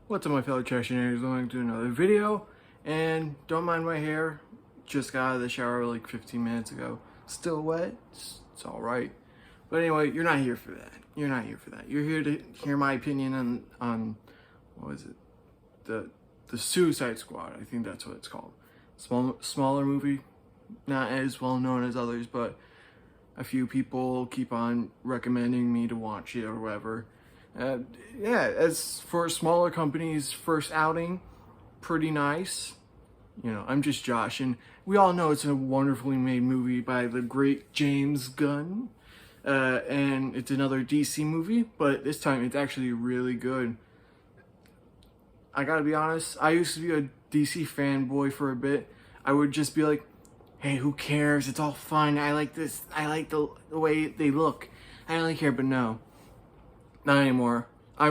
What's up, my fellow trashionaires? Going to do another video, and don't mind my hair. Just got out of the shower like 15 minutes ago. Still wet. It's all right. But anyway, you're not here for that. You're not here for that. You're here to hear my opinion on what is it? The Suicide Squad. I think that's what it's called. Smaller movie, not as well known as others, but a few people keep on recommending me to watch it or whatever. Yeah, as for a smaller company's first outing, pretty nice. You know, I'm just Josh, and we all know it's a wonderfully made movie by the great James Gunn. And it's another DC movie, but this time it's actually really good. I gotta be honest, I used to be a DC fanboy for a bit. I would just be like, hey, who cares? It's all fun. I like this. I like the way they look. I don't really care, but no. Not anymore. I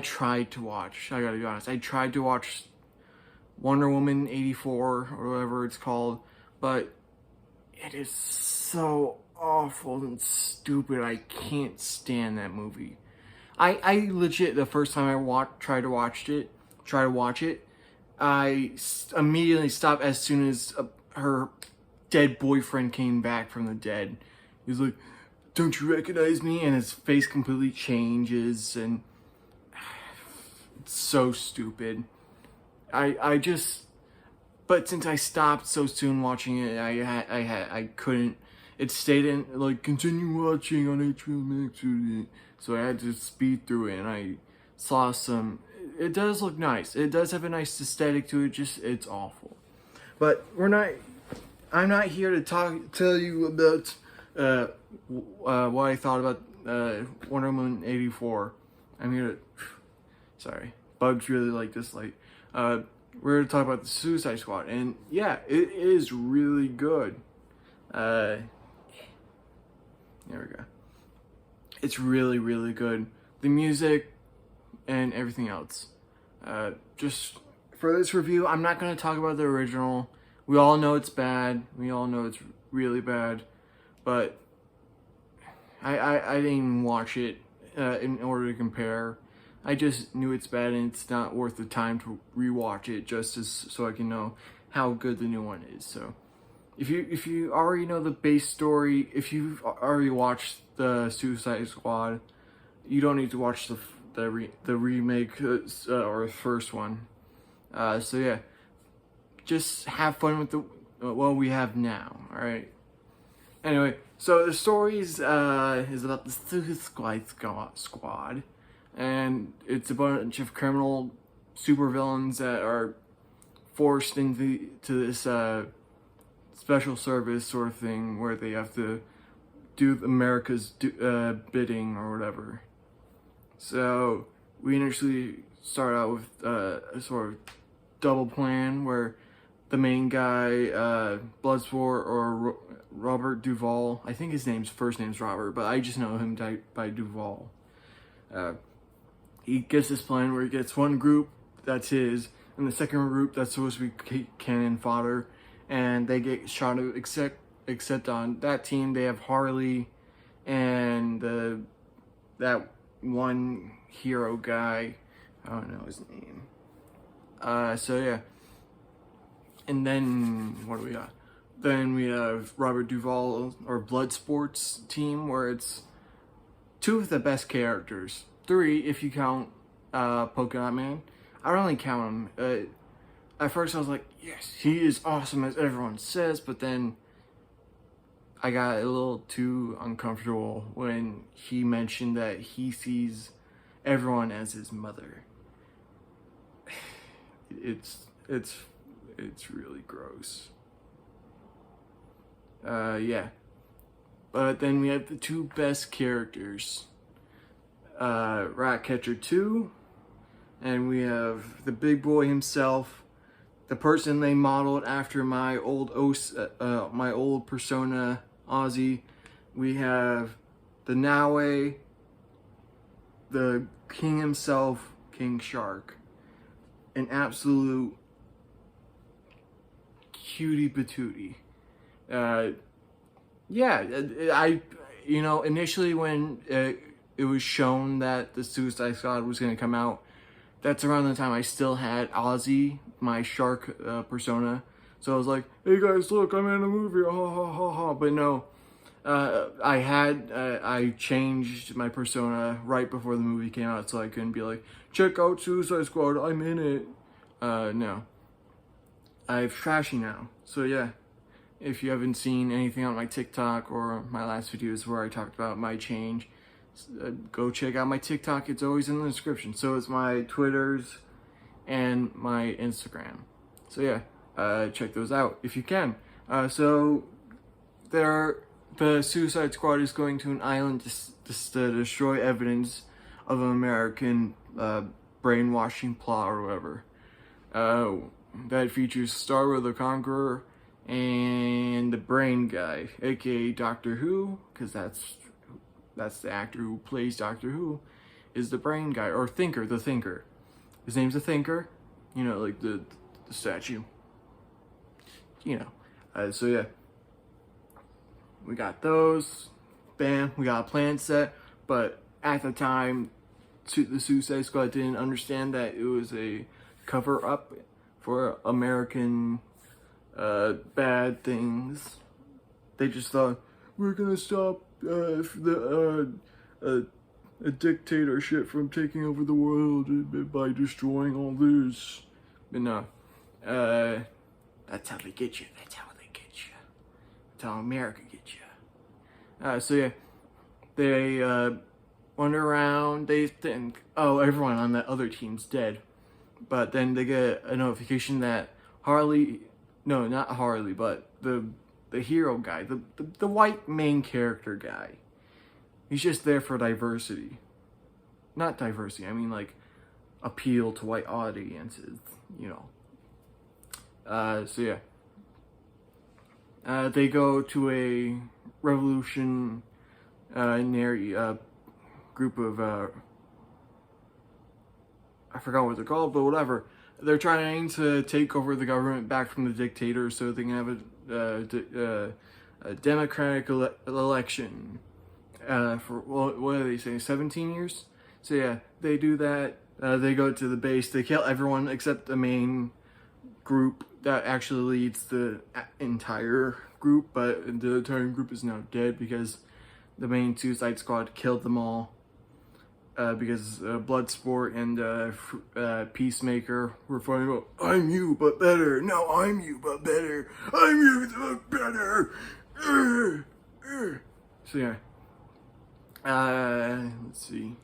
tried to watch, I gotta be honest, I tried to watch Wonder Woman 84 or whatever it's called, but it is so awful and stupid. I can't stand that movie. I legit, the first time I tried to watch it, I immediately stopped as soon as her dead boyfriend came back from the dead. He was like, don't you recognize me? And his face completely changes, and it's so stupid. But since I stopped so soon watching it, I couldn't. It stayed in, like, continue watching on HBO Max, so I had to speed through it, and I saw some. It does look nice. It does have a nice aesthetic to it. Just it's awful. But I'm not here to tell you about what I thought about Wonder Woman 84. I'm here to. Sorry, bugs really like this light. We're going to talk about the Suicide Squad, and yeah, it is really good. There we go. It's really, really good. The music and everything else. Just for this review, I'm not going to talk about the original. We all know it's bad. We all know it's really bad. But I didn't even watch it in order to compare. I just knew it's bad, and it's not worth the time to rewatch it just so I can know how good the new one is. So if you already know the base story, if you've already watched the Suicide Squad, you don't need to watch the remake or the first one. So yeah, just have fun with what we have now. All right. Anyway, so the story is about the Suicide Squad, and it's a bunch of criminal supervillains that are forced into this special service sort of thing where they have to do America's bidding or whatever. So we initially start out with a sort of double plan where the main guy, Bloodsport, or Robert Duvall, I think his first name's Robert, but I just know him by Duvall. He gets this plan where he gets one group that's his, and the second group that's supposed to be cannon fodder, and they get shot at, except on that team they have Harley and that one hero guy. I don't know his name. So yeah. And then what do we got? Then we have Robert Duvall or Bloodsport's team, where it's two of the best characters. Three if you count Polka Man. I don't really count him. At first I was like, yes, he is awesome as everyone says, but then I got a little too uncomfortable when he mentioned that he sees everyone as his mother. It's really gross. Yeah. But then we have the two best characters. Ratcatcher 2, and we have the big boy himself, the person they modeled after my old persona, Ozzy. We have the Naue, the king himself, King Shark, an absolute cutie patootie. Yeah, initially when it was shown that the Suicide Squad was going to come out, that's around the time I still had Ozzy, my shark persona. So I was like, hey guys, look, I'm in a movie, ha ha ha ha. But no, I changed my persona right before the movie came out, so I couldn't be like, check out Suicide Squad, I'm in it. No. I'm trashy now. So yeah, if you haven't seen anything on my TikTok or my last videos where I talked about my change, go check out my TikTok. It's always in the description. So is my Twitters and my Instagram. So yeah, check those out if you can. So the Suicide Squad is going to an island to destroy evidence of an American brainwashing plot or whatever. That features Star the Conqueror and the Brain Guy, aka Doctor Who, because that's the actor who plays Doctor Who, is the Brain Guy, or Thinker, the Thinker. His name's the Thinker, you know, like the statue. You know, so yeah, we got those. Bam, we got a plan set, but at the time, the Suicide Squad didn't understand that it was a cover up for American bad things. They just thought, we're gonna stop a dictatorship from taking over the world by destroying all this. But no, that's how they get you. That's how they get you. That's how America gets you. So yeah, they wander around. They think, oh, everyone on that other team's dead. But then they get a notification that Harley, no, not Harley, but the hero guy, the white main character guy. He's just there for diversity. Not diversity, I mean like appeal to white audiences, you know. So yeah. They go to a revolutionary group of I forgot what they're called, but whatever. They're trying to take over the government back from the dictator so they can have a democratic election for, what do they say, 17 years? So yeah, they do that. They go to the base. They kill everyone except the main group that actually leads the entire group, but the entire group is now dead because the main Suicide Squad killed them all. Because Bloodsport and Peacemaker were fighting about, I'm you, but better. No, I'm you, but better. I'm you, but better. So yeah. Let's see.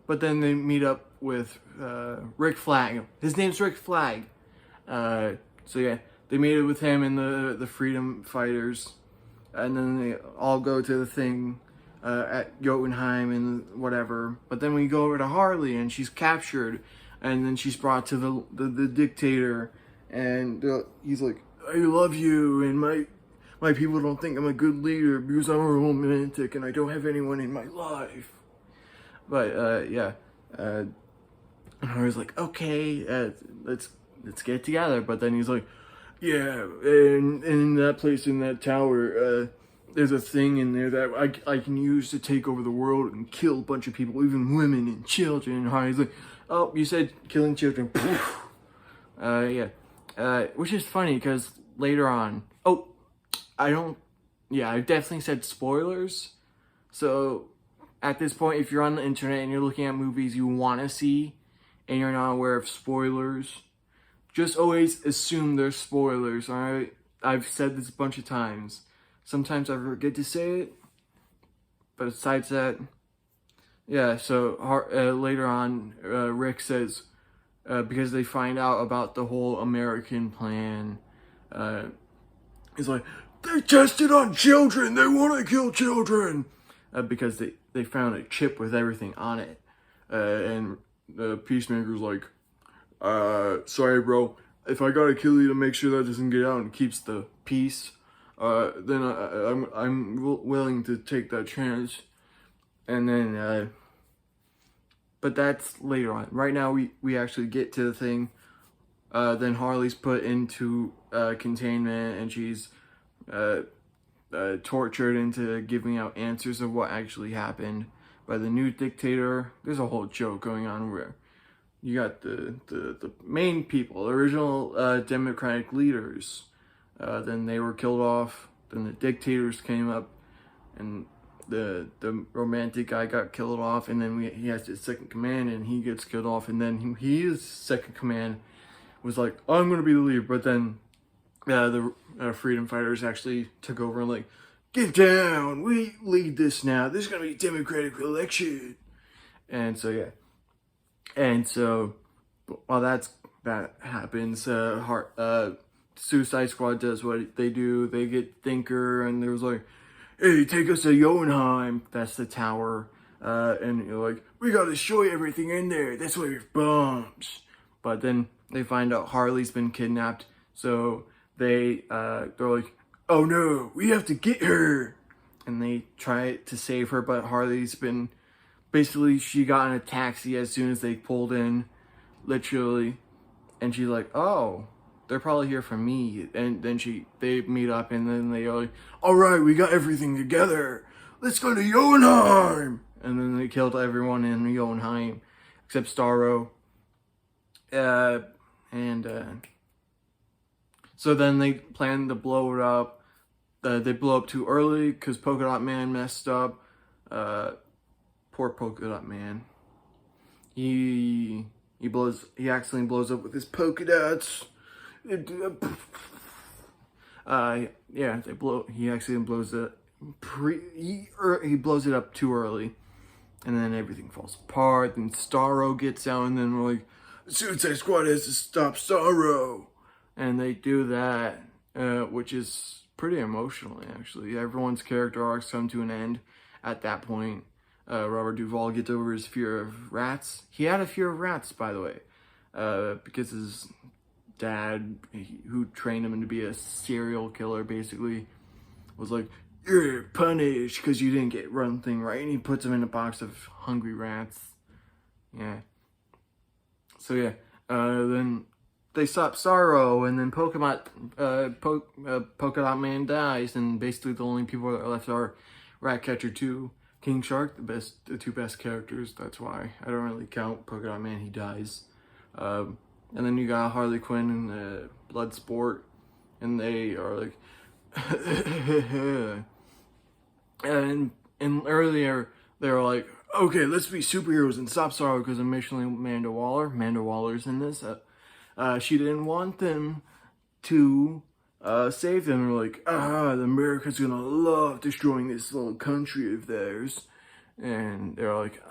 But then they meet up with Rick Flag. His name's Rick Flag. So yeah, they meet up with him and the Freedom Fighters. And then they all go to the thing. At Jotunheim and whatever, but then we go over to Harley and she's captured, and then she's brought to the dictator, and he's like, I love you, and my people don't think I'm a good leader because I'm a romantic and I don't have anyone in my life. But yeah, and I was like, okay, let's get together. But then he's like, yeah, and in that place, in that tower, there's a thing in there that I can use to take over the world and kill a bunch of people, even women and children. And Harley's like, oh, you said killing children. Yeah. Which is funny because later on, I definitely said spoilers. So at this point, if you're on the internet and you're looking at movies you want to see and you're not aware of spoilers, just always assume there's spoilers, alright? I've said this a bunch of times. Sometimes I forget to say it, but besides that, yeah, so later on, Rick says, because they find out about the whole American plan, he's like, they tested on children, they want to kill children, because they found a chip with everything on it, and the Peacemaker's like, sorry bro, if I gotta kill you to make sure that doesn't get out and keeps the peace, then I'm willing to take that chance. And then, but that's later on. Right now, we actually get to the thing. Then Harley's put into containment, and she's tortured into giving out answers of what actually happened by the new dictator. There's a whole joke going on where you got the main people, the original democratic leaders. Then they were killed off. Then the dictators came up, and the romantic guy got killed off. And then he has his second command, and he gets killed off. And then his second command was like, I'm gonna be the leader. But then the freedom fighters actually took over and like, get down, we lead this now. This is gonna be a democratic election. And so yeah. And so, while that happens, Suicide Squad does what they do. They get Thinker, and there was like, "Hey, take us to Jotunheim." That's the tower. And you're like, "We gotta destroy everything in there. That's why there's bombs." But then they find out Harley's been kidnapped, so they're like, "Oh no, we have to get her." And they try to save her, but Harley's been. Basically, she got in a taxi as soon as they pulled in, literally, and she's like, "Oh, they're probably here for me." And then they meet up, and then they are like, "All right, we got everything together. Let's go to Jotunheim." And then they killed everyone in Jotunheim except Starro. So then they plan to blow it up. They blow up too early because Polka Dot Man messed up. Poor Polka Dot Man. He accidentally blows up with his polka dots. He accidentally blows it. He blows it up too early, and then everything falls apart. Then Starro gets out, and then we're like, Suicide Squad has to stop Starro, and they do that, which is pretty emotional actually. Everyone's character arcs come to an end at that point. Robert Duvall gets over his fear of rats. He had a fear of rats, by the way, because his dad, who trained him to be a serial killer, basically, was like, "You're punished because you didn't get one thing right," and he puts him in a box of hungry rats. Yeah. So yeah, then they stop Sorrow, and then Polka Dot Man dies, and basically the only people that are left are Ratcatcher 2. King Shark, the two best characters. That's why I don't really count Polka Dot Man. He dies, and then you got Harley Quinn and Bloodsport, and they are like, and earlier they were like, "Okay, let's be superheroes and stop Sorrow," because initially Amanda Waller's in this. She didn't want them to save them. They're like, America's gonna love destroying this little country of theirs. And they're like,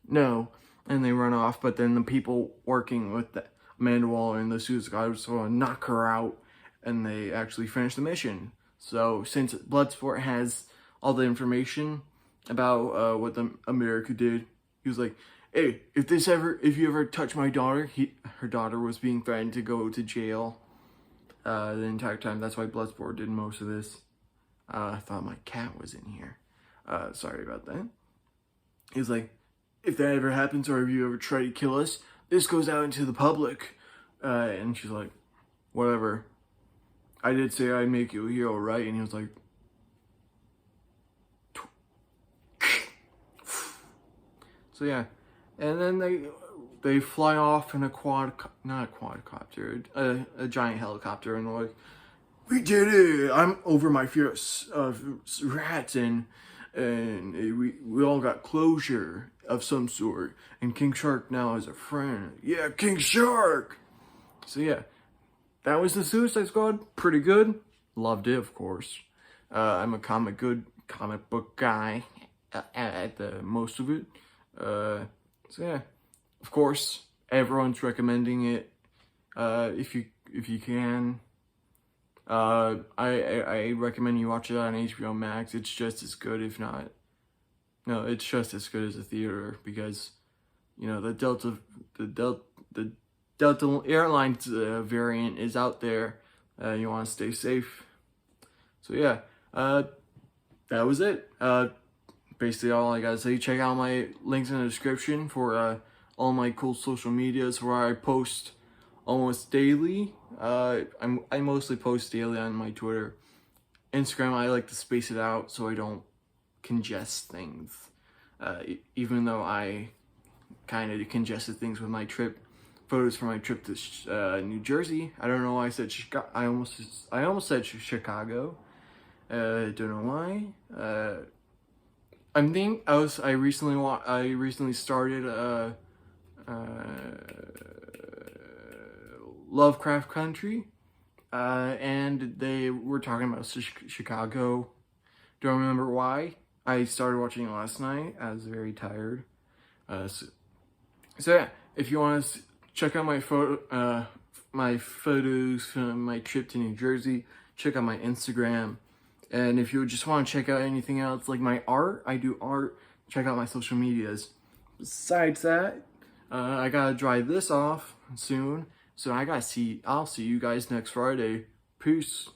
no. And they run off, but then the people working with Amanda Waller and the Suicide Squad sort of knock her out, and they actually finish the mission. So since Bloodsport has all the information about what America did, he was like, "Hey, if you ever touch my daughter," her daughter was being threatened to go to jail the entire time. That's why Bloodsport did most of this. I thought my cat was in here. Sorry about that. He was like, "If that ever happens, or if you ever try to kill us, this goes out into the public." And she's like, "Whatever. I did say I'd make you a hero, right?" And he was like, so yeah. And then they fly off in a a giant helicopter, and they're like, "We did it! I'm over my fear of rats, and we all got closure of some sort, and King Shark now is a friend." Yeah, King Shark! So yeah, that was the Suicide Squad. Pretty good. Loved it, of course. I'm a comic book guy at the most of it. So yeah, of course, everyone's recommending it. If you can, I recommend you watch it on HBO Max. It's just as good, if not, no, it's just as good as the theater, because you know the Delta Airlines variant is out there. You want to stay safe. So yeah, that was it. Basically all I gotta say. Check out my links in the description for all my cool social medias where I post almost daily. I mostly post daily on my Twitter. Instagram, I like to space it out so I don't congest things. Even though I kind of congested things with my trip photos from my trip to New Jersey. I don't know why I said Chicago. I almost said Chicago. Don't know why. I recently started Lovecraft Country, and they were talking about Chicago. Don't remember why. I started watching it last night. I was very tired. So yeah, if you want to check out my photos from my trip to New Jersey, check out my Instagram. And if you just want to check out anything else, like my art, I do art, check out my social medias. Besides that, I gotta dry this off soon, so I'll see you guys next Friday. Peace.